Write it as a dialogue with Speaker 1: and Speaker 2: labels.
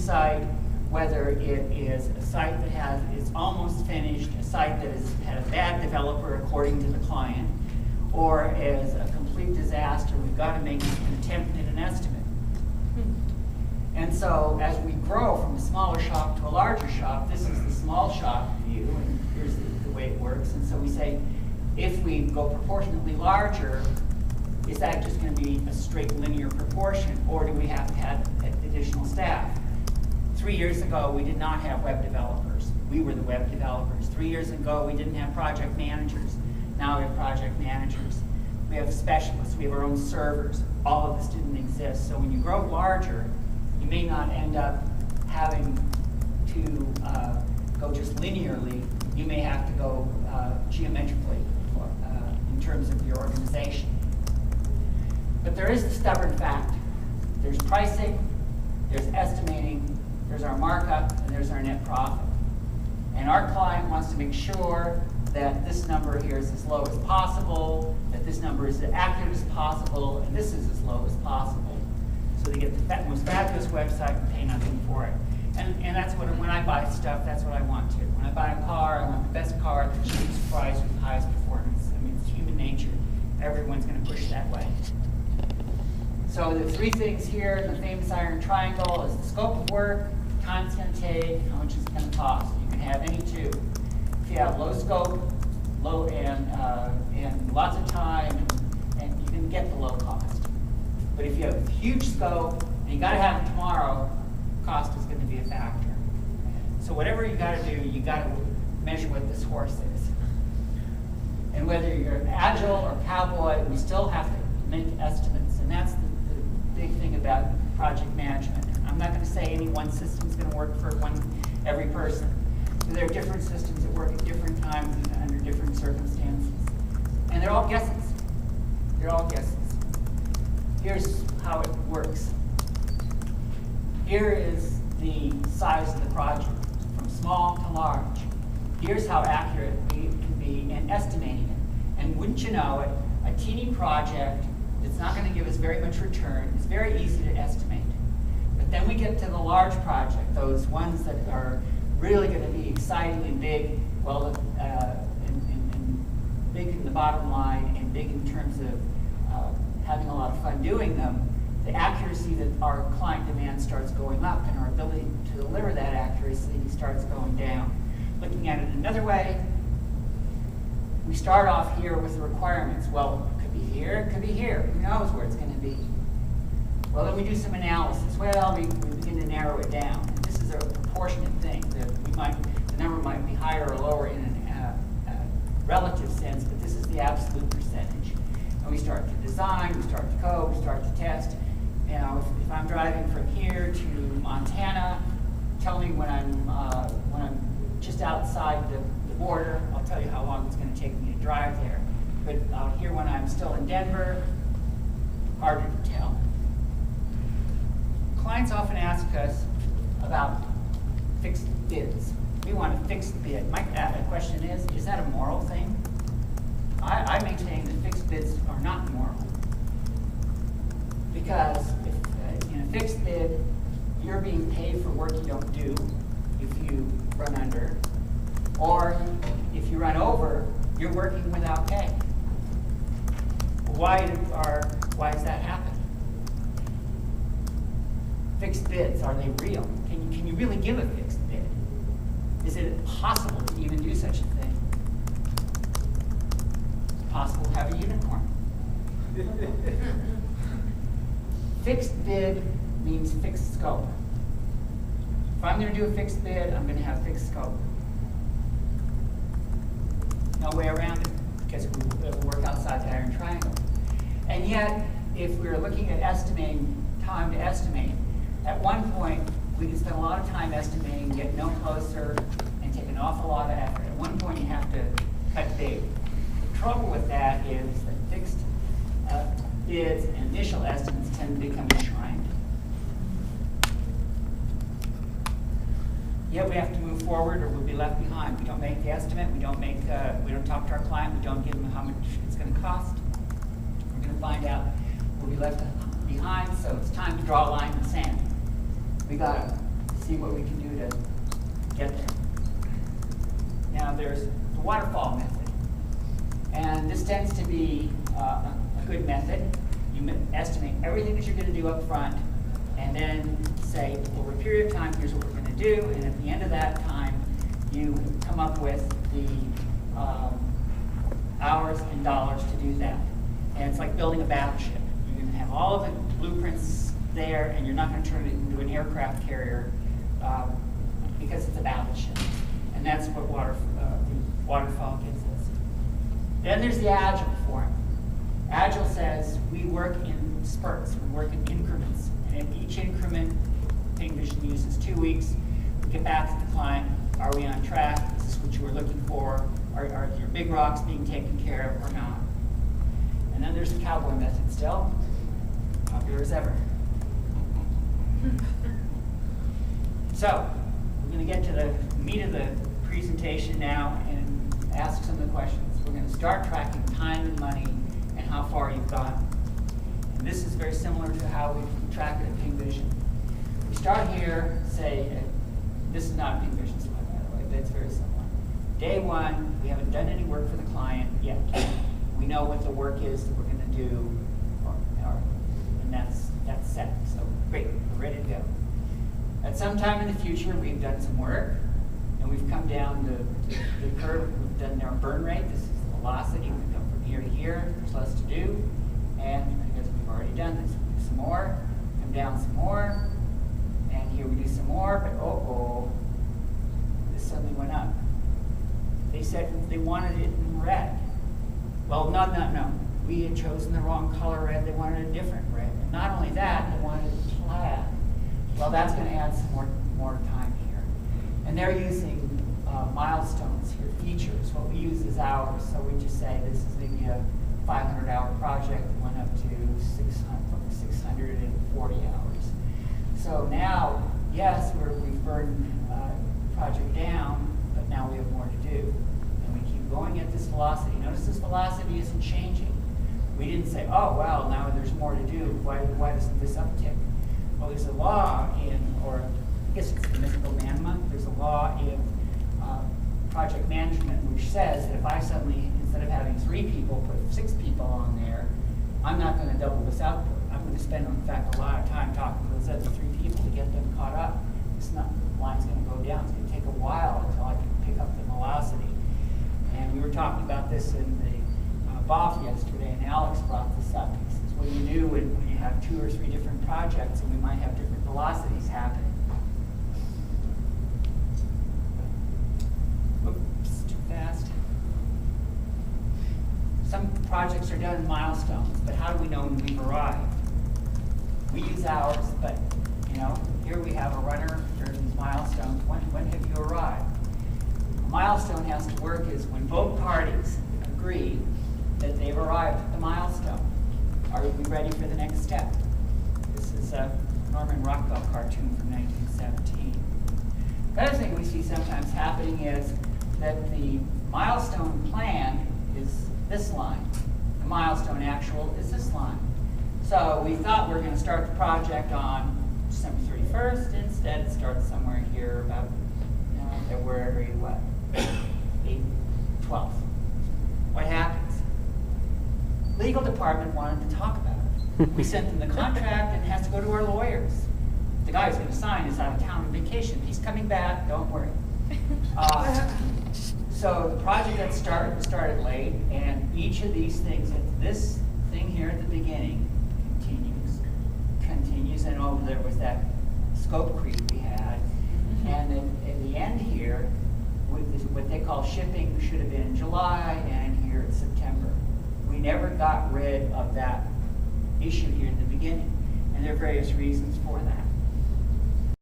Speaker 1: site, whether it is a site that is almost finished, a site that has had a bad developer according to the client, or is a complete disaster, we've got to make an attempt at an estimate. And so as we grow from a smaller shop to a larger shop, this is the small shop view, and here's the way it works. And so we say, if we go proportionately larger, is that just going to be a straight linear proportion, or do we have to have additional staff? 3 years ago, we did not have web developers. We were the web developers. 3 years ago, we didn't have project managers. Now we have project managers. We have specialists. We have our own servers. All of this didn't exist. So when you grow larger, you may not end up having to go just linearly. You may have to go geometrically in terms of your organization. But there is the stubborn fact. There's pricing, there's estimating, there's our markup, and there's our net profit. And our client wants to make sure that this number here is as low as possible, that this number is as accurate as possible, and this is as low as possible. So they get the most fabulous website and pay nothing for it. And that's what, when I buy stuff, that's what I want to. When I buy a car, I want the best car at the cheapest price with the highest performance. I mean, it's human nature. Everyone's going to push that way. So the three things here in the famous iron triangle is the scope of work, the time it's going to take, how much it's going to cost. You can have any two. If you have low scope, low and lots of time, and you can get the low cost. But if you have huge scope and you got to have it tomorrow, cost is going to be a factor. So whatever you got to do, you got to measure what this horse is. And whether you're agile or cowboy, we still have to make estimates, and that's the big thing about project management. I'm not going to say any one system is going to work for every person. So there are different systems that work at different times and under different circumstances. And they're all guesses. They're all guesses. Here's how it works. Here is the size of the project, from small to large. Here's how accurate we can be in estimating it. And wouldn't you know it, a teeny project that's not going to give us very much return is very easy to estimate. But then we get to the large project, those ones that are really going to be exciting and big, well, and big in the bottom line and big in terms of having a lot of fun doing them. The accuracy that our client demands starts going up, and our ability to deliver that accuracy starts going down. Looking at it another way, we start off here with the requirements. Well, it could be here, it could be here. Who knows where it's going to be? Well, then we do some analysis. Well, we begin to narrow it down. And this is a proportionate thing. The number might be higher or lower in a relative sense, but this is the absolute percentage. And we start to design, we start to code, we start to test. You know, if I'm driving from here to Montana, tell me when I'm just outside the border. I'll tell you how long it's going to take me to drive there. But out here when I'm still in Denver, harder to tell. Clients often ask us about fixed bids. We want a fixed bid. My question is that a moral thing? I maintain that fixed bids are not moral. Because if, in a fixed bid, you're being paid for work you don't do if you run under. Or if you run over, you're working without pay. Why does that happen? Fixed bids, are they real? Can you really give a fixed bid? Is it possible to even do such a thing? It's possible to have a unicorn. Fixed bid means fixed scope. If I'm going to do a fixed bid, I'm going to have fixed scope. No way around it, because it will work outside the iron triangle. And yet, if we're looking at estimating time to estimate, at one point, we can spend a lot of time estimating, get no closer, and take an awful lot of effort. At one point, you have to cut big. The trouble with that is that fixed bids and initial estimates tend to become enshrined. Yet we have to move forward or we'll be left behind. We don't make the estimate, we don't talk to our client, we don't give them how much it's going to cost. We're going to find out we'll be left behind, so it's time to draw a line in the sand. We got to see what we can do to get there. Now there's the waterfall method. And this tends to be a good method. You estimate everything that you're going to do up front, and then say, over a period of time, here's what we're going to do, and at the end of that time, you come up with the hours and dollars to do that. And it's like building a battleship. You're going to have all of the blueprints there, and you're not going to turn it into an aircraft carrier because it's a battleship. And that's what the waterfall gives us. Then there's the Agile form. Agile says we work in spurts, we work in increments. And in each increment, Vision uses 2 weeks. We get back to the client. Are we on track? Is this what you were looking for? Are your big rocks being taken care of or not? And then there's the cowboy method still, popular as ever. So, we're going to get to the meat of the presentation now and ask some of the questions. We're going to start tracking time and money and how far you've gone. And this is very similar to how we track it at Ping Vision. We start here, say, this is not a Ping Vision slide, by the way, but it's very similar. Day one, we haven't done any work for the client yet. We know what the work is that we're going to do, and that's set. So great, we're ready to go. At some time in the future, we've done some work, and we've come down the curve. We've done our burn rate. This is the velocity. We've come from here to here. There's less to do, and I guess we've already done this. We do some more, come down some more, and here we do some more, but this suddenly went up. They said they wanted it in red. Well, no. We had chosen the wrong color red. They wanted a different red. And not only that, they wanted it plaid. Well, that's going to add some more time here. And they're using milestones here, features. What we use is hours. So we just say this is maybe a 500-hour project. It went up to 640 hours. So now, yes, we've burned the project down, but now we have more to do. And we keep going at this velocity. Notice this velocity isn't changing. We didn't say, oh, well, now there's more to do. Why doesn't this uptick? Well, there's a law or I guess it's the mythical man month, there's a law in project management which says that if I suddenly, instead of having 3 people, put 6 people on there, I'm not going to double this output. I'm going to spend, in fact, a lot of time talking to those other 3 people to get them caught up. The line's going to go down. It's going to take a while until I can pick up the velocity. And we were talking about this in the BOF yesterday, and Alex brought this up. He says, what do you do when you have 2 or 3 different projects and we might have different velocities happening? Oops, too fast. Some projects are done in milestones, but how do we know when we've arrived? We use hours, but here we have a runner during these milestones. When have you arrived? A milestone has to work is when both parties agree that they've arrived at the milestone. Are we ready for the next step? This is a Norman Rockwell cartoon from 1917. The other thing we see sometimes happening is that the milestone plan is this line. The milestone actual is this line. So we thought we were going to start the project on December 31st. Instead, it starts somewhere here about February, 12th. What happens? Legal department wanted to talk about it. We sent them the contract, and it has to go to our lawyers. The guy who's going to sign is out of town on vacation. He's coming back, don't worry. So the project that started late, and each of these things, this thing here at the beginning continues, and over there was that scope creep we had. And then at the end here, what they call shipping should have been in July, and here it's September. We never got rid of that issue here in the beginning, and there are various reasons for that.